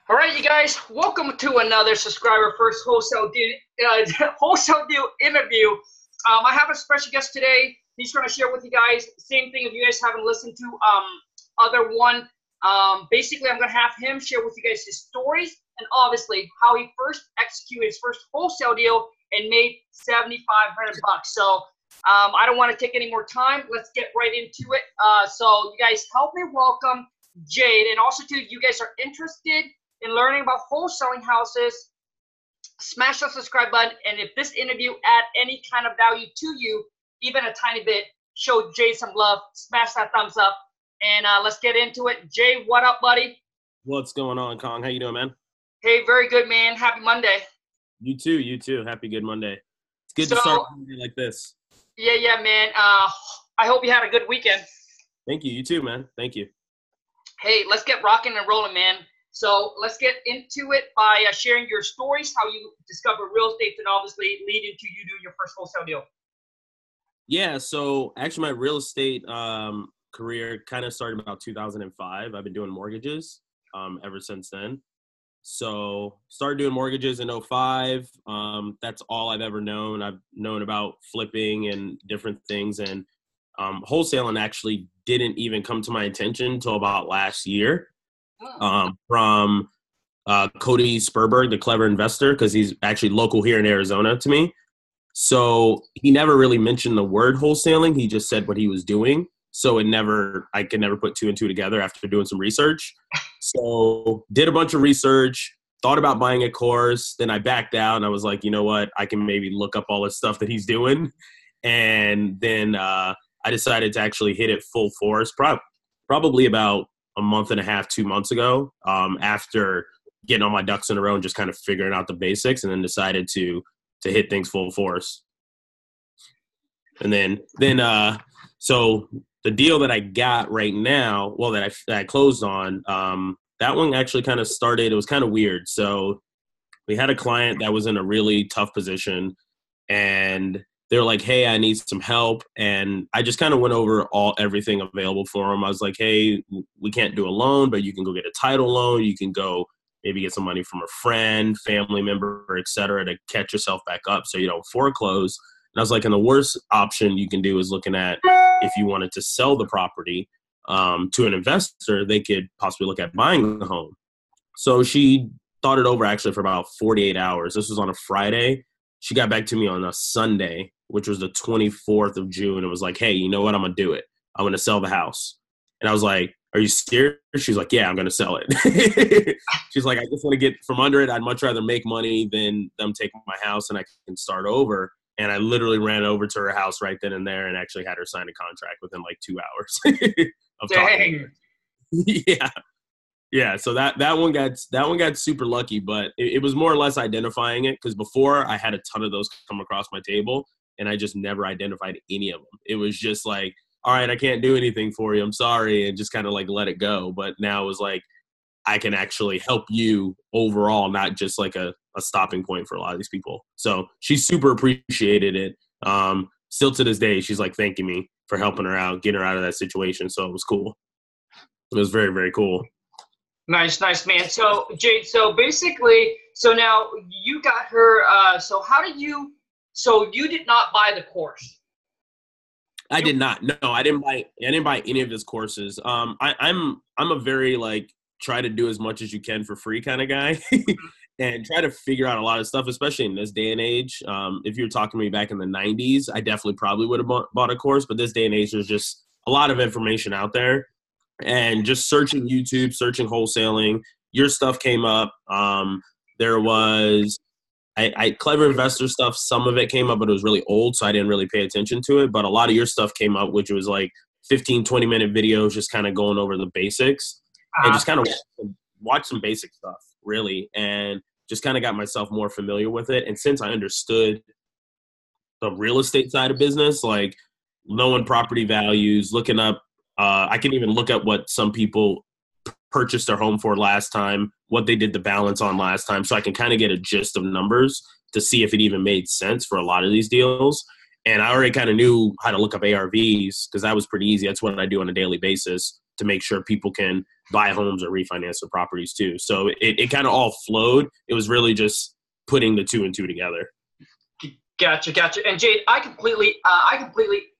All right, you guys, welcome to another subscriber first wholesale deal interview. I have a special guest today. He's going to share with you guys same thing. If you guys haven't listened to other one, basically I'm going to have him share with you guys his stories and obviously how he first executed his first wholesale deal and made $7,500. So I don't want to take any more time. Let's get right into it. So you guys help me welcome Jade, and also too, if you guys are interested in learning about wholesaling houses, smash that subscribe button. And if this interview add any kind of value to you, even a tiny bit, show Jay some love, smash that thumbs up, and let's get into it. Jay, what up, buddy? What's going on, Khang? How you doing, man? Hey, very good, man. Happy Monday. You too. Happy good Monday. It's good to start a Monday like this. Yeah, man. I hope you had a good weekend. Thank you. You too, man. Thank you. Hey, let's get rocking and rolling, man. So let's get into it by sharing your stories, how you discover real estate, and obviously leading to you doing your first wholesale deal. Yeah, so actually my real estate career kind of started about 2005. I've been doing mortgages ever since then. So started doing mortgages in 05. That's all I've ever known. I've known about flipping and different things. And wholesaling actually didn't even come to my attention until about last year. From Cody Spurberg, the Clever Investor, because he's actually local here in Arizona to me. So he never really mentioned the word wholesaling. He just said what he was doing. So I could never put two and two together after doing some research. So did a bunch of research, thought about buying a course. Then I backed out and I was like, you know what? I can maybe look up all this stuff that he's doing. And then I decided to actually hit it full force, probably about a month and a half, 2 months ago, after getting all my ducks in a row and just kind of figuring out the basics, and then decided to hit things full force. And then so the deal that I got right now, well, that I closed on, that one actually kind of started, it was kind of weird. So we had a client that was in a really tough position, and they were like, hey, I need some help. And I just kind of went over everything available for them. I was like, hey, we can't do a loan, but you can go get a title loan. You can go maybe get some money from a friend, family member, et cetera, to catch yourself back up so you don't foreclose. And I was like, and the worst option you can do is looking at if you wanted to sell the property to an investor, they could possibly look at buying the home. So she thought it over actually for about 48 hours. This was on a Friday. She got back to me on a Sunday, which was the 24th of June. It was like, hey, you know what? I'm going to do it. I'm going to sell the house. And I was like, are you serious? She's like, yeah, I'm going to sell it. She's like, I just want to get from under it. I'd much rather make money than them take my house and I can start over. And I literally ran over to her house right then and there and actually had her sign a contract within like 2 hours of talking to her. Yeah. Yeah, so that one got super lucky, but it was more or less identifying it, because before I had a ton of those come across my table and I just never identified any of them. It was just like, all right, I can't do anything for you, I'm sorry, and just kind of like let it go. But now it was like, I can actually help you overall, not just like a stopping point for a lot of these people. So she super appreciated it. Still to this day, she's like thanking me for helping her out, getting her out of that situation. So it was cool. It was very, very cool. Nice, man. So, Jade, so basically, so now you got her, so you did not buy the course? I did not. No, I didn't buy any of his courses. I'm a very like try to do as much as you can for free kind of guy and try to figure out a lot of stuff, especially in this day and age. If you were talking to me back in the 90s, I definitely probably would have bought a course, but this day and age, there's just a lot of information out there. And just searching YouTube, searching wholesaling, your stuff came up. There was Clever Investor stuff. Some of it came up, but it was really old, so I didn't really pay attention to it. But a lot of your stuff came up, which was like 15, 20-minute videos, just kind of going over the basics and just kind of watch some basic stuff, really, and just kind of got myself more familiar with it. And since I understood the real estate side of business, like knowing property values, looking up, I can even look at what some people purchased their home for last time, what they did the balance on last time. So I can kind of get a gist of numbers to see if it even made sense for a lot of these deals. And I already kind of knew how to look up ARVs because that was pretty easy. That's what I do on a daily basis to make sure people can buy homes or refinance their properties too. So it kind of all flowed. It was really just putting the two and two together. Gotcha. And Jade, I completely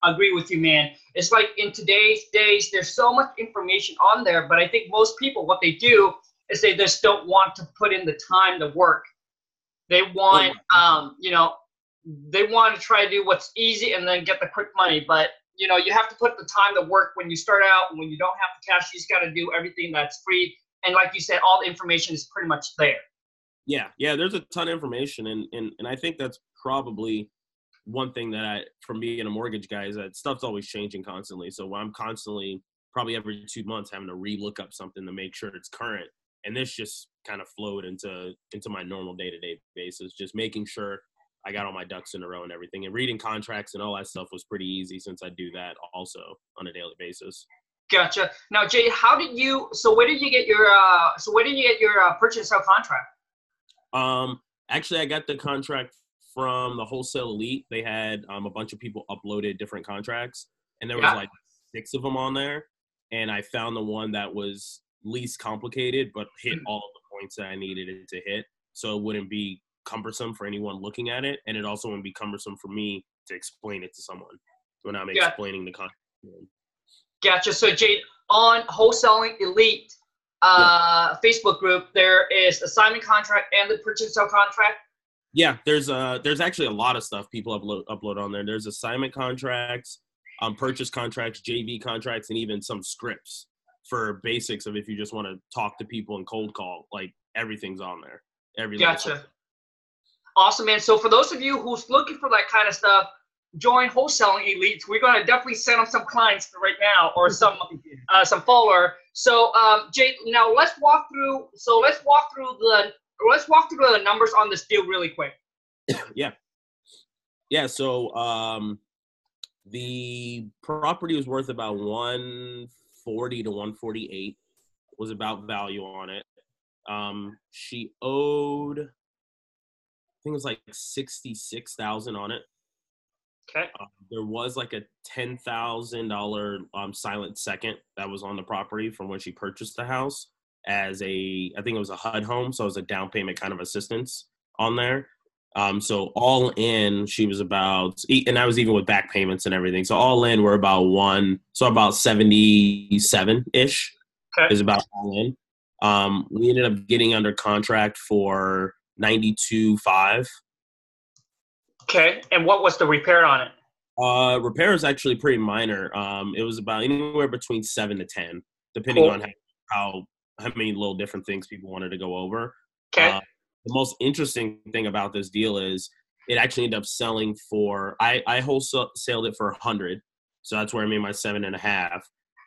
agree with you, man. It's like in today's days, there's so much information on there, but I think most people, what they do is they just don't want to put in the time to work. They want, they want to try to do what's easy and then get the quick money. But, you have to put the time to work when you start out, and when you don't have the cash, you just got to do everything that's free. And like you said, all the information is pretty much there. Yeah, there's a ton of information, and I think that's probably one thing that from being a mortgage guy, is that stuff's always changing constantly. So I'm constantly, probably every 2 months, having to re-look up something to make sure it's current. And this just kind of flowed into my normal day-to-day basis, just making sure I got all my ducks in a row and everything. And reading contracts and all that stuff was pretty easy, since I do that also on a daily basis. Gotcha. Now, Jay, where did you get your purchase and sale contract? Actually, I got the contract from the Wholesale Elite. They had a bunch of people uploaded different contracts, and there was like 6 of them on there. And I found the one that was least complicated, but hit all of the points that I needed it to hit. So it wouldn't be cumbersome for anyone looking at it, and it also wouldn't be cumbersome for me to explain it to someone when I'm explaining the contract. Gotcha. So Jade, on Wholesaling Elite Facebook group, there is assignment contract and the purchase and sale contract. Yeah, there's actually a lot of stuff people upload on there. There's assignment contracts, purchase contracts, JV contracts, and even some scripts for basics of if you just want to talk to people and cold call. Like, everything's on there. Gotcha. Awesome, man. So for those of you who's looking for that kind of stuff, join Wholesaling Elite. We're going to definitely send them some clients right now, or some follower. So Jade, now let's walk through the numbers on this deal really quick. Yeah. So the property was worth about 140 to 148 was about value on it. She owed, I think it was like 66,000 on it. Okay. There was like a $10,000 silent second that was on the property from when she purchased the house as I think it was a HUD home, so it was a down payment kind of assistance on there. So all in, she was about, and that was even with back payments and everything. So all in, we're about about 77-ish is about all in. We ended up getting under contract for 92.5. Okay, and what was the repair on it? Repair is actually pretty minor. It was about anywhere between 7 to 10, depending on how many little different things people wanted to go over. Okay. The most interesting thing about this deal is it actually ended up selling for, I wholesaled it for 100, so that's where I made my 7.5.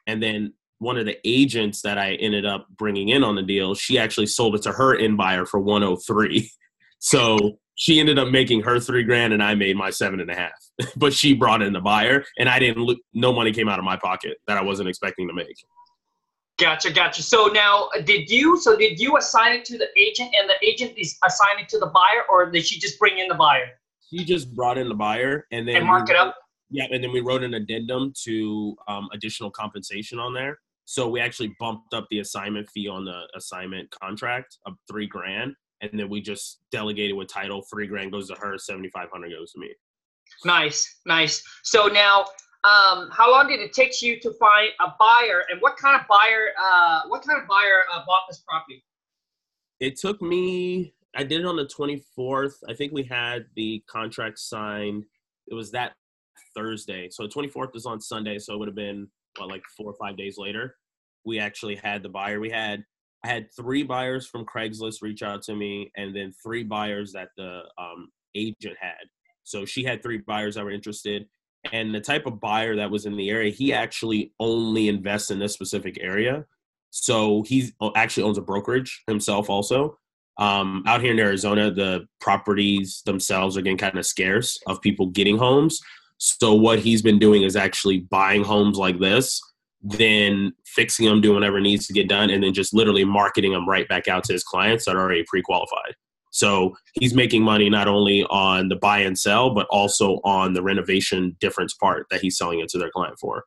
And then one of the agents that I ended up bringing in on the deal, she actually sold it to her in buyer for 103. So she ended up making her $3,000 and I made my 7.5, but she brought in the buyer and no money came out of my pocket that I wasn't expecting to make. Gotcha. So now did you assign it to the agent and the agent assigned it to the buyer, or did she just bring in the buyer? She just brought in the buyer and then mark it up. Yeah. And then we wrote an addendum to additional compensation on there. So we actually bumped up the assignment fee on the assignment contract of $3,000. And then we just delegated with title. $3,000 goes to her, $7,500 goes to me. Nice. So now, how long did it take you to find a buyer, and what kind of buyer bought this property? It took me. I did it on the 24th. I think we had the contract signed. It was that Thursday. So the 24th is on Sunday. So it would have been like 4 or 5 days later. We actually had the buyer. I had 3 buyers from Craigslist reach out to me, and then 3 buyers that the agent had. So she had 3 buyers that were interested. And the type of buyer that was in the area, he actually only invests in this specific area. So he actually owns a brokerage himself also. Out here in Arizona, the properties themselves are getting kind of scarce of people getting homes. So what he's been doing is actually buying homes like this, then fixing them, doing whatever needs to get done, and then just literally marketing them right back out to his clients that are already pre-qualified. So he's making money not only on the buy and sell, but also on the renovation difference part that he's selling it to their client for.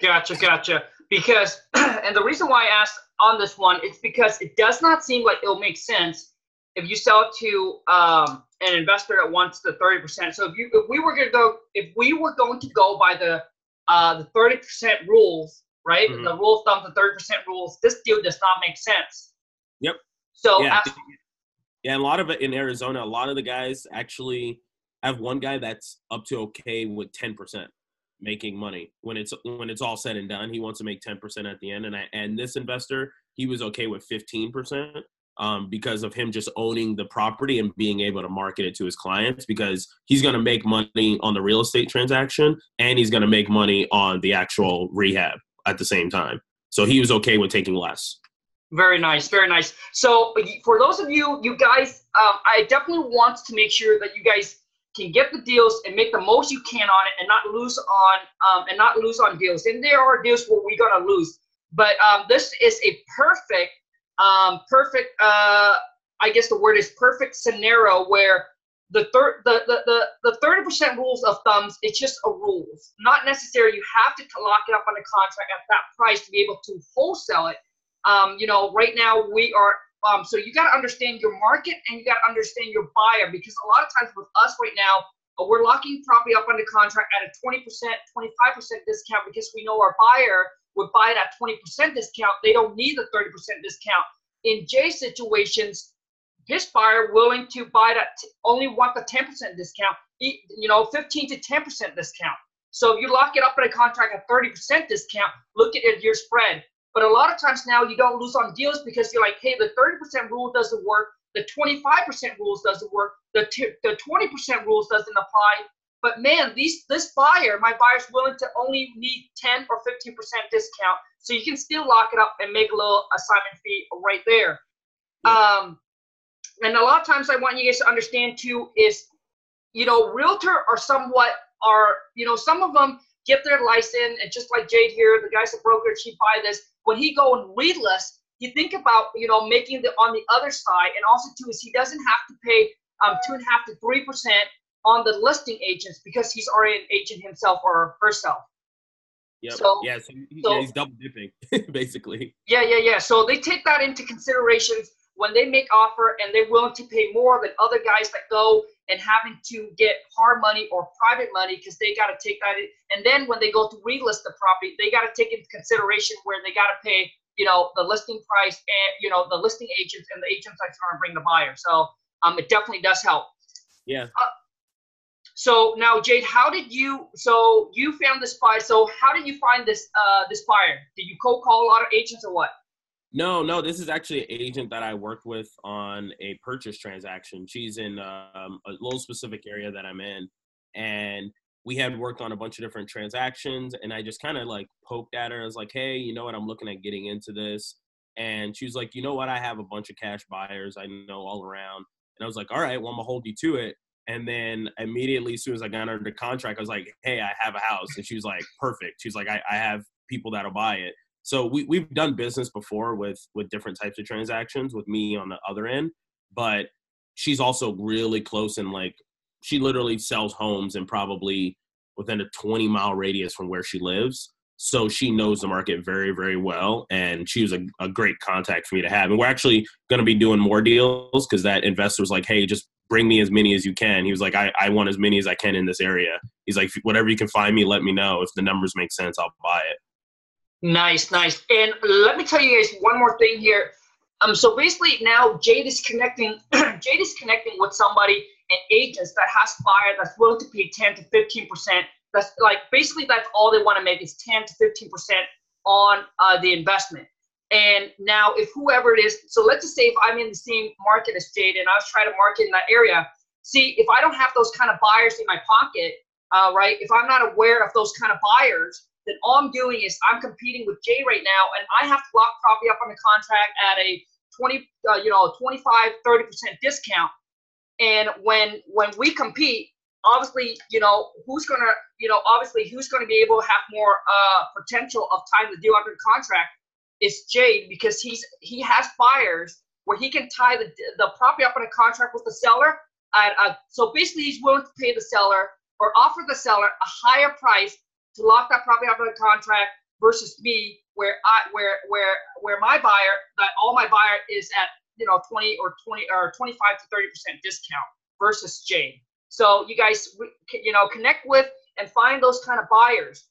Gotcha. because, and the reason why I asked on this one, it's because it does not seem like it'll make sense if you sell it to an investor that wants the 30%. So if we were going to go by the 30% rules, right? Mhm. The rule of thumb, the 30% rules, this deal does not make sense. Yep. So Yeah. Yeah, and a lot of it in Arizona, a lot of the guys actually have one guy that's up to okay with 10% making money when it's all said and done. He wants to make 10% at the end, and this investor, he was okay with 15%, because of him just owning the property and being able to market it to his clients, because he's going to make money on the real estate transaction and he's going to make money on the actual rehab at the same time. So he was okay with taking less. Very nice, very nice. So for those of you guys, I definitely want to make sure that you guys can get the deals and make the most you can on it, and not lose on deals. And there are deals where we're gonna lose, but this is a perfect, I guess the word is perfect scenario where the 30% rules of thumbs, it's just a rules, not necessarily you have to lock it up on the contract at that price to be able to wholesale it. Right now we are, so you got to understand your market and you got to understand your buyer, because a lot of times with us right now, we're locking property up under contract at a 20%, 25% discount because we know our buyer would buy it at 20% discount. They don't need the 30% discount. In Jay's situations, his buyer willing to buy that only want the 10% discount, 15 to 10% discount. So if you lock it up in a contract at 30% discount, look at your spread. But a lot of times now you don't lose on deals because you're like, hey, the 30% rule doesn't work. The 25% rules doesn't work. The 20% rules doesn't apply. But man, this buyer, my buyer's willing to only need 10 or 15% discount. So you can still lock it up and make a little assignment fee right there. Yeah. And a lot of times I want you guys to understand too is, realtor are somewhat some of them get their license, and just like Jade here, the guy's a broker, she buy this. When he go and read list, you think about, making the on the other side, and also too is he doesn't have to pay 2.5% to 3% on the listing agents because he's already an agent himself or herself. Yep. So, yeah, so he's double dipping basically. Yeah. So they take that into considerations when they make offer, and they're willing to pay more than other guys that go and having to get hard money or private money because they got to take that in. And then when they go to relist the property, they got to take into consideration where they got to pay, the listing price and, the listing agents and the agents that's going to bring the buyer. So it definitely does help. Yeah. So now, Jade, so you found this buyer. So how did you find this buyer? Did you cold call a lot of agents or what? No, this is actually an agent that I worked with on a purchase transaction. She's in a little specific area that I'm in, and we had worked on a bunch of different transactions, and I just kind of like poked at her. I was like, hey, you know what? I'm looking at getting into this. And she was like, you know what? I have a bunch of cash buyers I know all around. And I was like, all right, well, I'm going to hold you to it. And then immediately, as soon as I got under the contract, I was like, hey, I have a house. And she was like, perfect. She's like, I have people that'll buy it. So we've done business before with different types of transactions with me on the other end, but she's also really close, and like she literally sells homes and probably within a 20-mile radius from where she lives. So she knows the market very, very well, and she was a great contact for me to have. And we're actually going to be doing more deals because that investor was like, hey, just bring me as many as you can. He was like, I want as many as I can in this area. He's like, whatever you can find me, let me know. If the numbers make sense, I'll buy it. Nice. And let me tell you guys one more thing here. So basically now Jade is connecting with somebody, an agent that has buyer that's willing to pay 10 to 15%. That's like basically that's all they want to make is 10 to 15% on the investment. And now if whoever it is, so let's just say if I'm in the same market as Jade and I was trying to market in that area, see if I don't have those kind of buyers in my pocket, right? If I'm not aware of those kind of buyers, then all I'm doing is I'm competing with Jay right now, and I have to lock property up on the contract at a 25, 30% discount. And when we compete, obviously, who's gonna be able to have more potential of tying the deal under contract is Jade, because he has buyers where he can tie the property up on a contract with the seller. So basically, he's willing to pay the seller or offer the seller a higher price to lock that property up on a contract versus me where my buyer, that all my buyer is at 20 or 25 to 30% discount versus Jade. So you guys connect with and find those kind of buyers.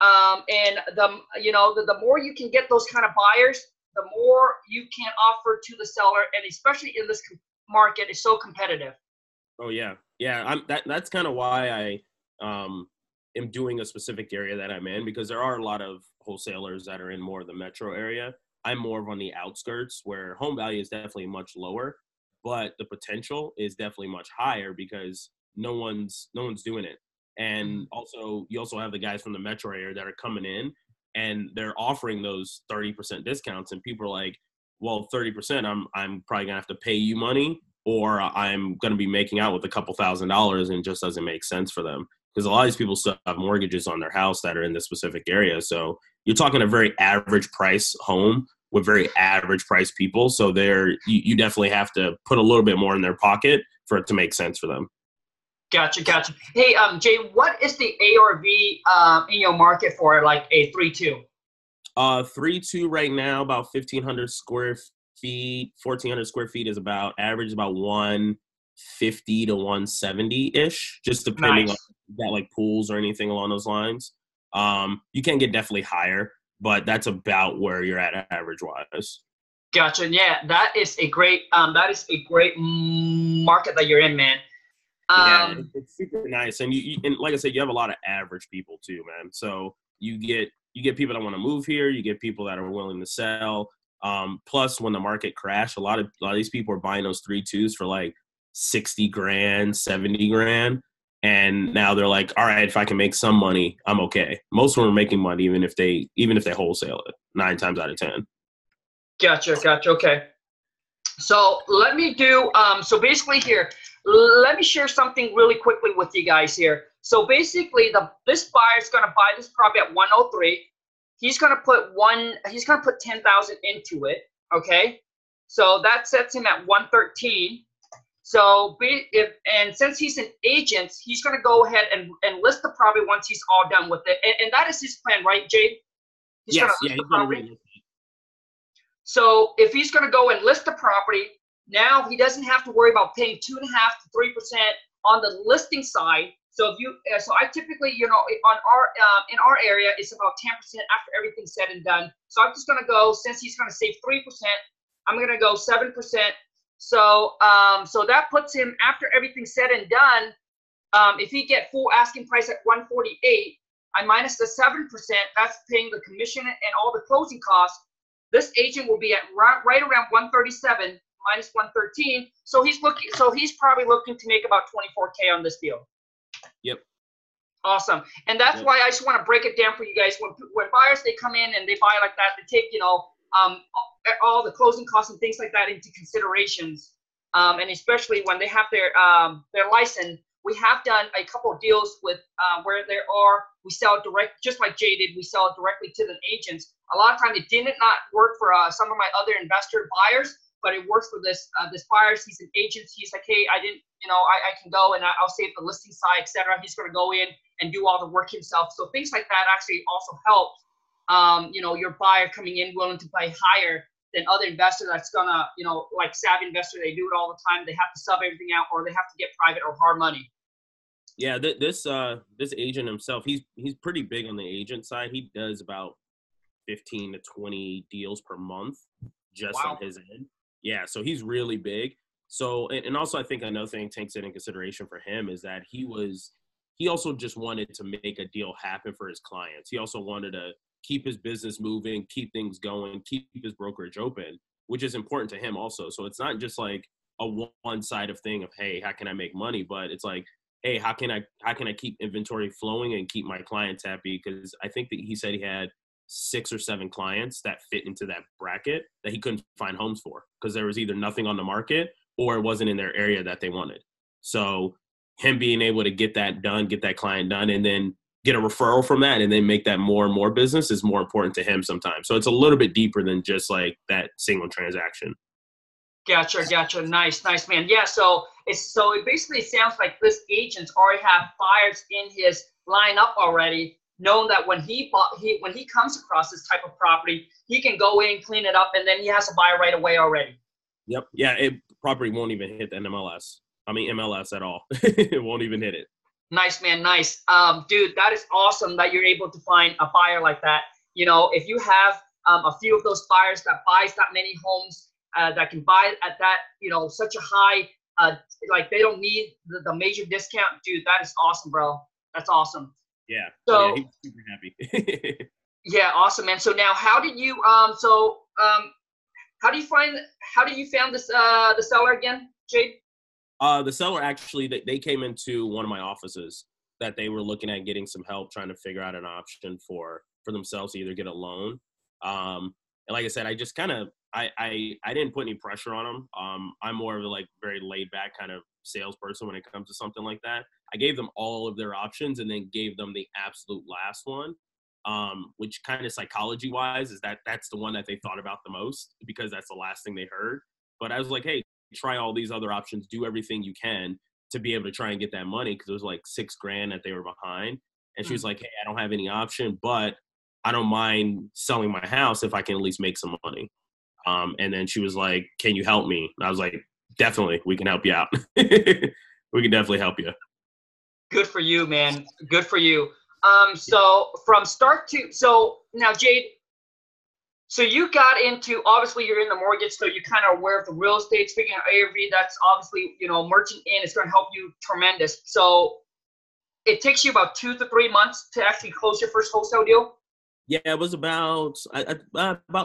And the more you can get those kind of buyers, the more you can offer to the seller, and especially in this market, is so competitive. Oh yeah, yeah. That's kind of why I am doing a specific area that I'm in, because there are a lot of wholesalers that are in more of the metro area. I'm more of on the outskirts, where home value is definitely much lower, but the potential is definitely much higher because no one's doing it. And also, you also have the guys from the metro area that are coming in and they're offering those 30% discounts, and people are like, well, 30%, I'm probably gonna have to pay you money, or I'm gonna be making out with a couple $1,000s, and it just doesn't make sense for them. Because a lot of these people still have mortgages on their house that are in this specific area. So you're talking a very average price home with very average price people. So you definitely have to put a little bit more in their pocket for it to make sense for them. Gotcha. Hey, Jay, what is the ARV in your market for like a 3-2? 3-2 right now, about 1,500 square feet. 1,400 square feet is about average about 150 to 170-ish, just depending on if you got like pools or anything along those lines. You can get definitely higher, but that's about where you're at average wise. Gotcha. Yeah, that is a great market that you're in, man. Yeah, it's super nice, and and like I said, you have a lot of average people too, man. So you get people that want to move here, you get people that are willing to sell. Plus, when the market crashed, a lot of these people are buying those 3-2s for like 60 grand, 70 grand, and now they're like, all right, if I can make some money, I'm okay. Most of them are making money even if they wholesale it 9 times out of 10. Gotcha. Okay. So let me do, so basically here, let me share something really quickly with you guys here. So basically this buyer is going to buy this property at 103. He's going to put 10,000 into it. Okay. So that sets him at 113. So since he's an agent, he's going to go ahead and list the property once he's all done with it. And that is his plan, right, Jade? He's yes. He's going to list it. So if he's going to go and list the property, now he doesn't have to worry about paying 2.5 to 3% on the listing side. So I typically, in our area, it's about 10% after everything's said and done. So I'm just going to go, since he's going to save 3%, I'm going to go 7%. So that puts him, after everything's said and done, if he get full asking price at 148, I minus the 7%, that's paying the commission and all the closing costs. This agent will be at right around 137 minus 113. So he's probably looking to make about 24K on this deal. Yep. Awesome. And that's why I just want to break it down for you guys. When buyers, they come in and they buy like that, they take, all the closing costs and things like that into considerations. And especially when they have their license. We have done a couple of deals with where we sell direct, just like Jade did, we sell it directly to the agents. A lot of times it did not work for some of my other investor buyers, but it works for this buyer. He's an agent. He's like, hey, I can go and I'll save the listing side, etc. He's going to go in and do all the work himself. So things like that actually also help, your buyer coming in willing to pay higher than other investor that's gonna, like savvy investor, they do it all the time. They have to sub everything out, or they have to get private or hard money. Yeah, this agent himself, he's pretty big on the agent side. He does about 15 to 20 deals per month just on his end. Yeah, so he's really big. So, and also I think another thing takes it in consideration for him is that he also just wanted to make a deal happen for his clients. He also wanted to keep his business moving, keep things going, keep his brokerage open, which is important to him also. So it's not just like a one-sided thing of, hey, how can I make money? But it's like, hey, how can I keep inventory flowing and keep my clients happy? Because I think that he said he had 6 or 7 clients that fit into that bracket that he couldn't find homes for because there was either nothing on the market or it wasn't in their area that they wanted. So him being able to get that done, get that client done, and then get a referral from that and then make that more and more business is more important to him sometimes. So it's a little bit deeper than just like that single transaction. Gotcha. Nice, man. Yeah. So it basically sounds like this agent already have buyers in his lineup already. knowing that when he comes across this type of property, he can go in, clean it up, and then he has a buyer right away already. Yep. Yeah, property won't even hit the MLS at all. It won't even hit it. Nice, man. Nice. Dude, that is awesome that you're able to find a buyer like that. You know, if you have a few of those buyers that buys that many homes, that can buy at that, you know, such a high, like they don't need the major discount, dude, that is awesome, bro. That's awesome. Yeah. So yeah, he's super happy. yeah, awesome, man. So now how did you, how do you found this, the seller again, Jade? The seller actually, they came into one of my offices that they were looking at getting some help trying to figure out an option for themselves to either get a loan. And like I said, I just kind of, I didn't put any pressure on them. I'm more of a like very laid back kind of salesperson when it comes to something like that. I gave them all of their options and then gave them the absolute last one, which kind of psychology wise is that's the one that they thought about the most because that's the last thing they heard. But I was like, hey, try all these other options, do everything you can to be able to try and get that money because it was like $6,000 that they were behind. And she was like, hey, I don't have any option, but I don't mind selling my house if I can at least make some money. And then she was like, can you help me? And I was like, definitely, we can help you out. We can definitely help you. Good for you, man. Good for you. So from start to, so now Jade, so you got into, obviously you're in the mortgage, so you kind of aware of the real estate, speaking of ARV, that's obviously, you know, merchant in, it's going to help you tremendous. So it takes you about 2 to 3 months to actually close your first wholesale deal? Yeah, it was about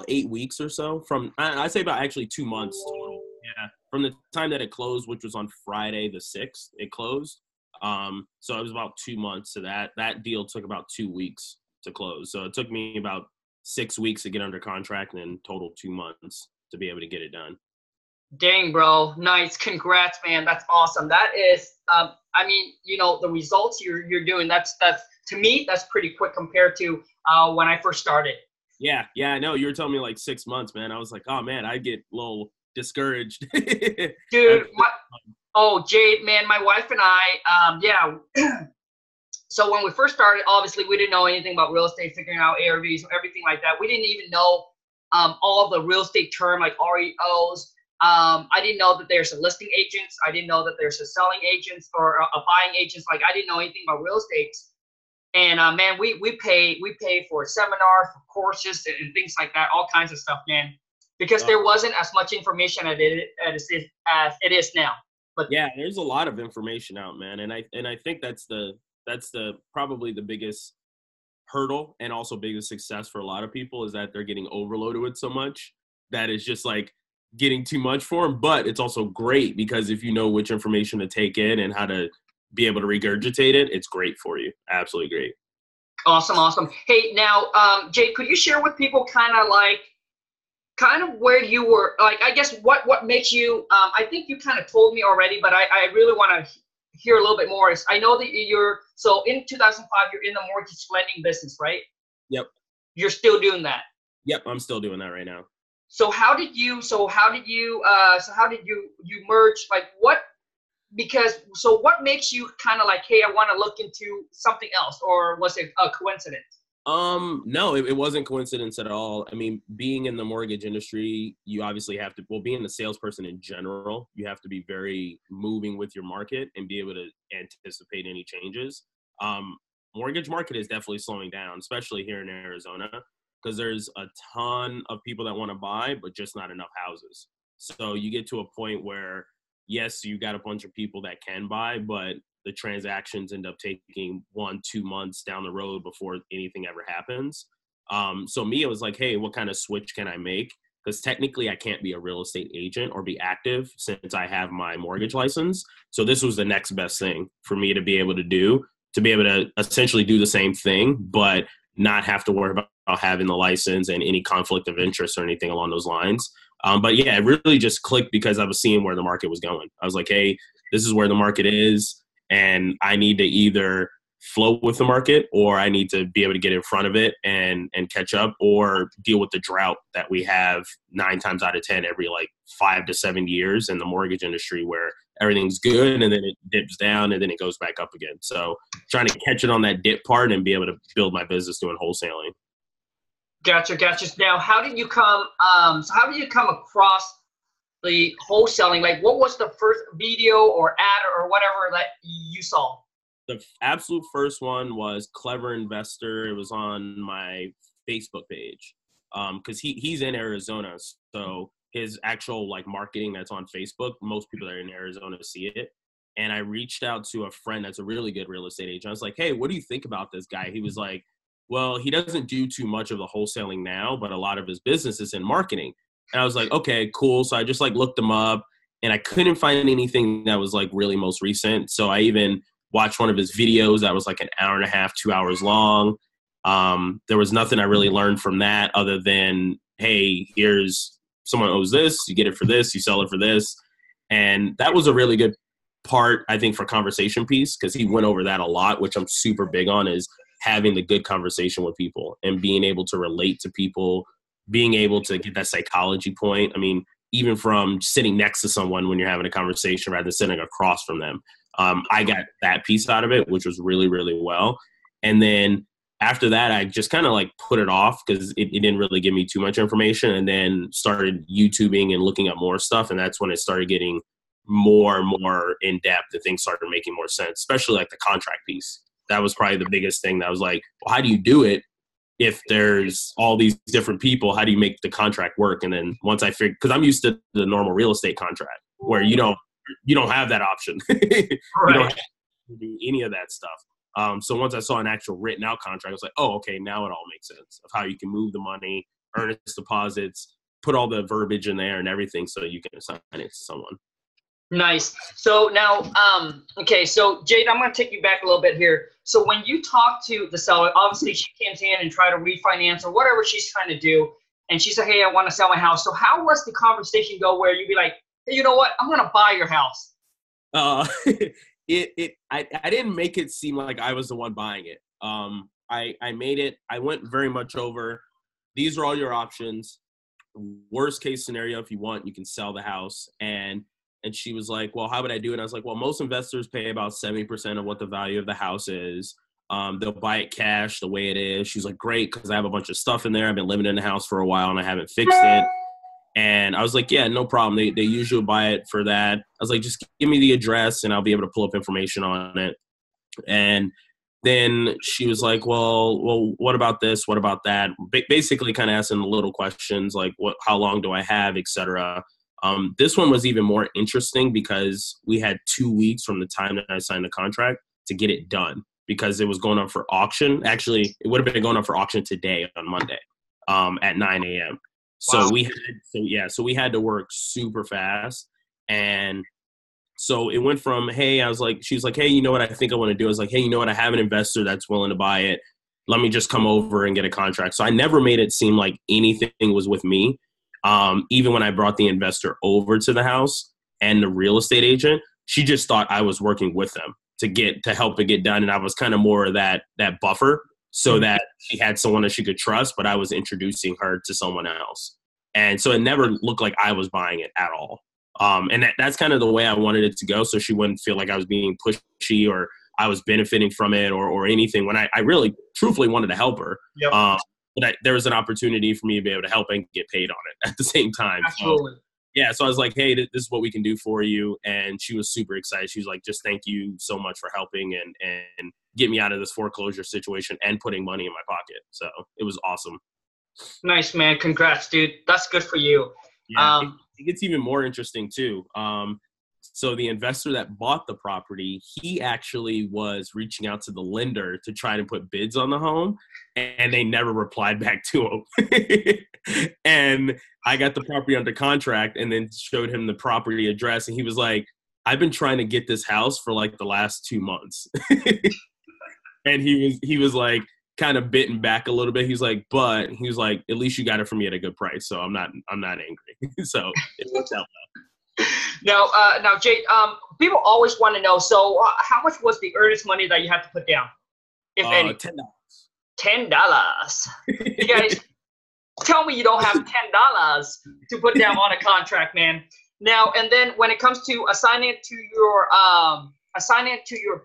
8 weeks or so. From I'd say about actually 2 months total. Yeah, from the time that it closed, which was on Friday the 6th, it closed. So it was about 2 months to that. That deal took about 2 weeks to close. So it took me about 6 weeks to get under contract, and then total 2 months to be able to get it done. Dang, bro, nice, congrats, man. That's awesome. That is, I mean, you know, the results you're doing. That's to me, that's pretty quick compared to when I first started. Yeah, I know. You were telling me like 6 months, man. I was like, oh man, I get a little discouraged. Dude, Jade, man, my wife and I, yeah. So when we first started, obviously we didn't know anything about real estate, figuring out ARVs, everything like that. We didn't even know all the real estate term like REOs. I didn't know that there's a listing agents. I didn't know that there's a selling agents or a buying agents. Like I didn't know anything about real estate. And man, we pay for seminars, for courses, and things like that, all kinds of stuff, man. Because there wasn't as much information as it is now. But yeah, there's a lot of information out, man, and I think that's probably the biggest hurdle and also biggest success for a lot of people is that they're getting overloaded with so much that it's just like getting too much for them. But it's also great because if you know which information to take in and how to be able to regurgitate it, it's great for you. Absolutely great. Awesome. Hey, now, Jade, could you share with people kind of where you were, like, I guess what makes you, I think you kind of told me already, but I really want to hear a little bit more. I know that so in 2005, you're in the mortgage lending business, right? Yep. You're still doing that? Yep, I'm still doing that right now. So how did you merge, like what makes you kind of like, hey, I want to look into something else, or was it a coincidence? No, it wasn't coincidence at all. I mean, being in the mortgage industry, you obviously have to, being a salesperson in general, you have to be very moving with your market and be able to anticipate any changes. Mortgage market is definitely slowing down, especially here in Arizona, because there's a ton of people that want to buy, but just not enough houses. So you get to a point where, yes, you got a bunch of people that can buy, but the transactions end up taking 1-2 months down the road before anything ever happens. So me, it was like, hey, what kind of switch can I make? Because technically I can't be a real estate agent or be active since I have my mortgage license. So this was the next best thing for me to be able to do, to be able to essentially do the same thing, but not have to worry about having the license and any conflict of interest or anything along those lines. But yeah, it really just clicked because I was seeing where the market was going. I was like, hey, this is where the market is. And I need to either flow with the market, or I need to be able to get in front of it and catch up, or deal with the drought that we have 9 times out of 10 every like 5 to 7 years in the mortgage industry, where everything's good and then it dips down and then it goes back up again. So trying to catch it on that dip part and be able to build my business doing wholesaling. Gotcha. Now, how did you come across the wholesaling? Like, what was the first video or ad or whatever that you saw? The absolute first one was Clever Investor. It was on my Facebook page, because he's in Arizona, so his actual like marketing that's on Facebook, most people that are in Arizona see it. And I reached out to a friend that's a really good real estate agent. I was like, hey, what do you think about this guy? He was like, well, he doesn't do too much of the wholesaling now, but a lot of his business is in marketing. And I was like, okay, cool. So I just like looked him up, and I couldn't find anything that was like really most recent. So I even watched one of his videos that was like an hour and a half, 2 hours long. There was nothing I really learned from that other than, hey, here's someone owes this, you get it for this, you sell it for this. And that was a really good part, I think, for conversation piece, because he went over that a lot, which I'm super big on, is having the good conversation with people and being able to relate to people, being able to get that psychology point. I mean, even from sitting next to someone when you're having a conversation rather than sitting across from them. I got that piece out of it, which was really, really well. And then after that, I just kind of like put it off because it didn't really give me too much information, and then started YouTubing and looking at more stuff. And that's when it started getting more and more in depth, and things started making more sense, especially like the contract piece. That was probably the biggest thing that was like, well, how do you do it if there's all these different people? How do you make the contract work? And then once I figured, because I'm used to the normal real estate contract where you don't have that option. Right. You don't have to do any of that stuff. So once I saw an actual written out contract, I was like, oh, okay, now it all makes sense of how you can move the money, earnest deposits, put all the verbiage in there and everything so you can assign it to someone. Nice. So now, okay, so Jade, I'm going to take you back a little bit here. So when you talk to the seller, obviously she comes in and try to refinance or whatever she's trying to do, and she said, hey, I want to sell my house. So how was the conversation go where you'd be like, hey, you know what? I'm going to buy your house. I didn't make it seem like I was the one buying it. I made it, I went very much over, these are all your options. Worst case scenario, if you want, you can sell the house. And she was like, well, how would I do it? I was like, well, most investors pay about 70% of what the value of the house is. They'll buy it cash the way it is. She's like, great, because I have a bunch of stuff in there. I've been living in the house for a while and I haven't fixed it. And I was like, yeah, no problem. They usually buy it for that. I was like, just give me the address and I'll be able to pull up information on it. And then she was like, well, what about this? What about that? Basically kind of asking little questions like, how long do I have, et cetera. This one was even more interesting because we had 2 weeks from the time that I signed the contract to get it done because it was going up for auction. Actually, it would have been going up for auction today on Monday at 9 a.m. So wow. So we had to work super fast. And so it went from, hey, she was like, hey, you know what I think I want to do? I was like, hey, you know what? I have an investor that's willing to buy it. Let me just come over and get a contract. So I never made it seem like anything was with me. Even when I brought the investor over to the house and the real estate agent, she just thought I was working with them to help it get done. And I was kind of more of that buffer so that she had someone that she could trust, but I was introducing her to someone else. And so it never looked like I was buying it at all. And that's kind of the way I wanted it to go. So she wouldn't feel like I was being pushy or I was benefiting from it or anything when I really truthfully wanted to help her. Yep. But there was an opportunity for me to be able to help and get paid on it at the same time. Absolutely. So I was like, hey, this is what we can do for you. And she was super excited. She was like, just thank you so much for helping and get me out of this foreclosure situation and putting money in my pocket. So it was awesome. Nice, man. Congrats, dude. That's good for you. Yeah, it gets even more interesting too. So the investor that bought the property, he actually was reaching out to the lender to try to put bids on the home, and they never replied back to him. And I got the property under contract and then showed him the property address, and he was like, I've been trying to get this house for like the last 2 months. And he was like kind of bitten back a little bit. He's like, but he was like, at least you got it for me at a good price. So I'm not angry. So it worked out well. Now, Jade, people always want to know, so how much was the earnest money that you had to put down? if any? $10. $10. You guys, tell me you don't have $10 to put down on a contract, man. Now, and then when it comes to assigning it to your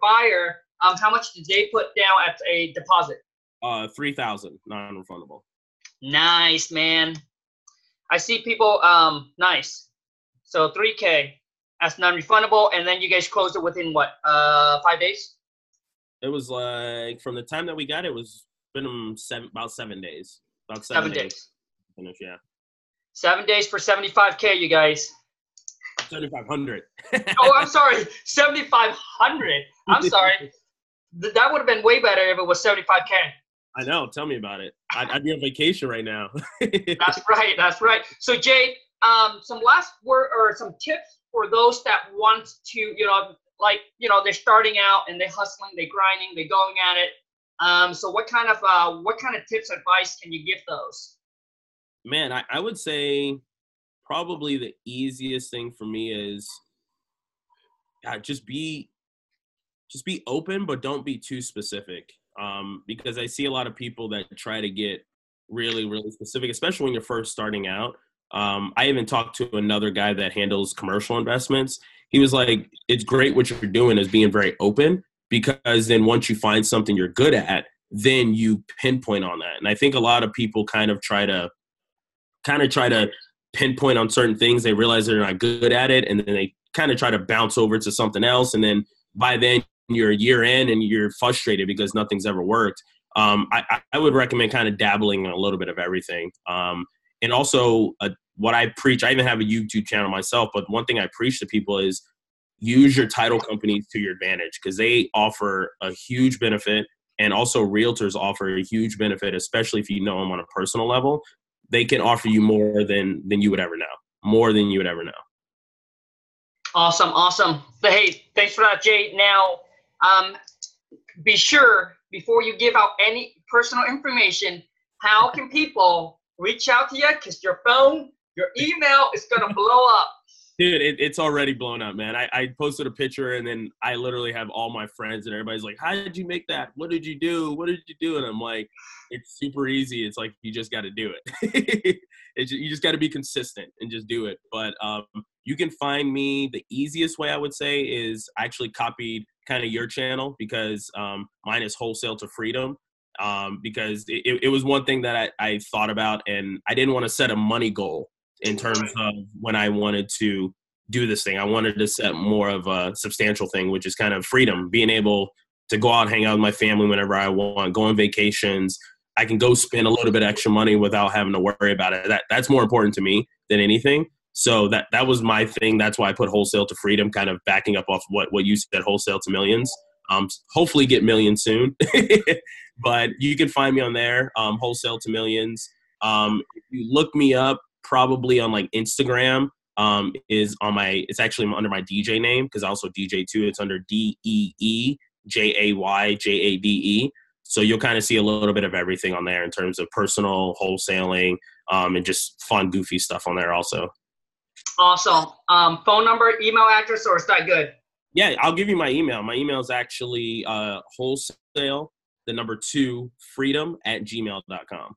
buyer, how much did they put down at a deposit? $3,000, non-refundable. Nice, man. I see people. Nice. So $3K. That's non-refundable, and then you guys closed it within what? 5 days? It was like from the time that we got it, it was been about 7 days. About 7 days. Finish, yeah. 7 days for $75K, you guys. 7,500. Oh, I'm sorry, 7,500. I'm sorry. That would have been way better if it was 75K. I know. Tell me about it. I'd be on vacation right now. That's right. That's right. So Jade, some last word or some tips for those that want to, they're starting out and they're hustling, they're grinding, they're going at it. So what kind of tips, advice can you give those? Man, I would say probably the easiest thing for me is just be open, but don't be too specific. Because I see a lot of people that try to get really, really specific, especially when you're first starting out. I even talked to another guy that handles commercial investments. He was like, it's great what you're doing is being very open, because then once you find something you're good at, then you pinpoint on that. And I think a lot of people kind of try to pinpoint on certain things. They realize they're not good at it, and then they kind of try to bounce over to something else. And then by then you're a year in and you're frustrated because nothing's ever worked. I would recommend kind of dabbling in a little bit of everything. And also what I preach, I even have a YouTube channel myself, but one thing I preach to people is use your title companies to your advantage, because they offer a huge benefit, and also realtors offer a huge benefit, especially if you know them on a personal level. They can offer you more than you would ever know. Awesome. Hey, thanks for that, Jade. Now, be sure, before you give out any personal information, how can people reach out to you? Because your phone, your email is going to blow up. Dude, it's already blown up, man. I posted a picture, and then I literally have all my friends, and everybody's like, how did you make that? What did you do? And I'm like, it's super easy. It's like, you just got to do it. You just got to be consistent and just do it. But you can find me. The easiest way I would say is I actually copied kind of your channel, because mine is Wholesale to Freedom. Because it was one thing that I thought about, and I didn't want to set a money goal in terms of when I wanted to do this thing. I wanted to set more of a substantial thing, which is kind of freedom, being able to go out and hang out with my family whenever I want, go on vacations. I can go spend a little bit extra money without having to worry about it. That's more important to me than anything. So that was my thing. That's why I put Wholesale to Freedom, kind of backing up off what you said, Wholesale to Millions. Hopefully get millions soon. But you can find me on there, Wholesale to Millions. If you look me up, probably on like Instagram, it's actually under my DJ name, because I also DJ too. It's under DeejayJade. So you'll kind of see a little bit of everything on there in terms of personal wholesaling, and just fun, goofy stuff on there also. Awesome. Phone number, email address, or is that good? Yeah, I'll give you my email. My email is actually wholesale, 2, freedom@gmail.com.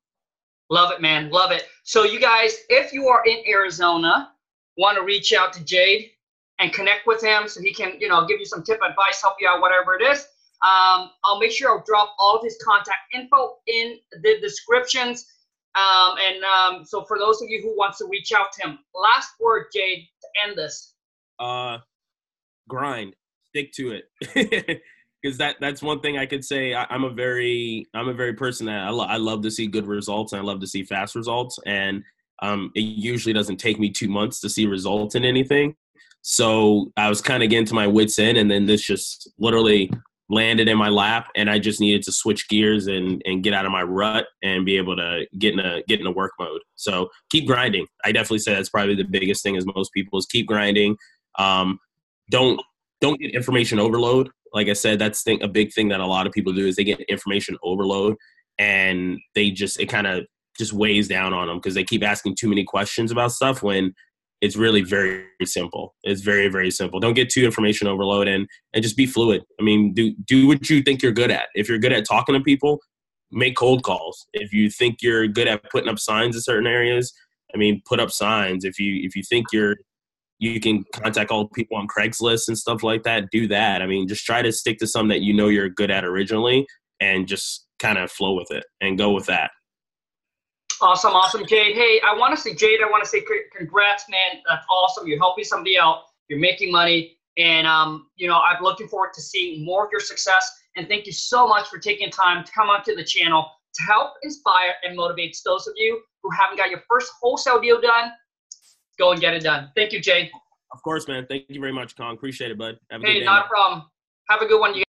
Love it, man. Love it. So you guys, if you are in Arizona, want to reach out to Jade and connect with him so he can, give you some tip, advice, help you out, whatever it is. I'll make sure I'll drop all of his contact info in the descriptions. So for those of you who wants to reach out to him, last word, Jade, to end this. Grind. Stick to it. Because that's one thing I could say. I'm a very person that I love to see good results, and I love to see fast results. And it usually doesn't take me 2 months to see results in anything. So I was kind of getting to my wit's end, and then this just literally landed in my lap, and I just needed to switch gears and get out of my rut and be able to get in a work mode. So keep grinding. I definitely say that's probably the biggest thing, as most people, is keep grinding. Don't get information overload. Like I said, that's a big thing that a lot of people do, is they get information overload, and it kind of just weighs down on them, because they keep asking too many questions about stuff when it's really very simple. It's very, very simple. Don't get too information overload and just be fluid. I mean, do what you think you're good at. If you're good at talking to people, make cold calls. If you think you're good at putting up signs in certain areas, I mean, put up signs. If you think you can contact all the people on Craigslist and stuff like that, do that. I mean, just try to stick to something that you know you're good at originally and just kind of flow with it and go with that. Awesome, Jade. Hey, I want to say congrats, man. That's awesome. You're helping somebody out. You're making money. And, you know, I'm looking forward to seeing more of your success. And thank you so much for taking time to come onto the channel to help inspire and motivate those of you who haven't got your first wholesale deal done. Go and get it done. Thank you, Jade. Of course, man. Thank you very much, Khang. Appreciate it, bud. Have a good day, not man. a problem. Have a good one, you guys.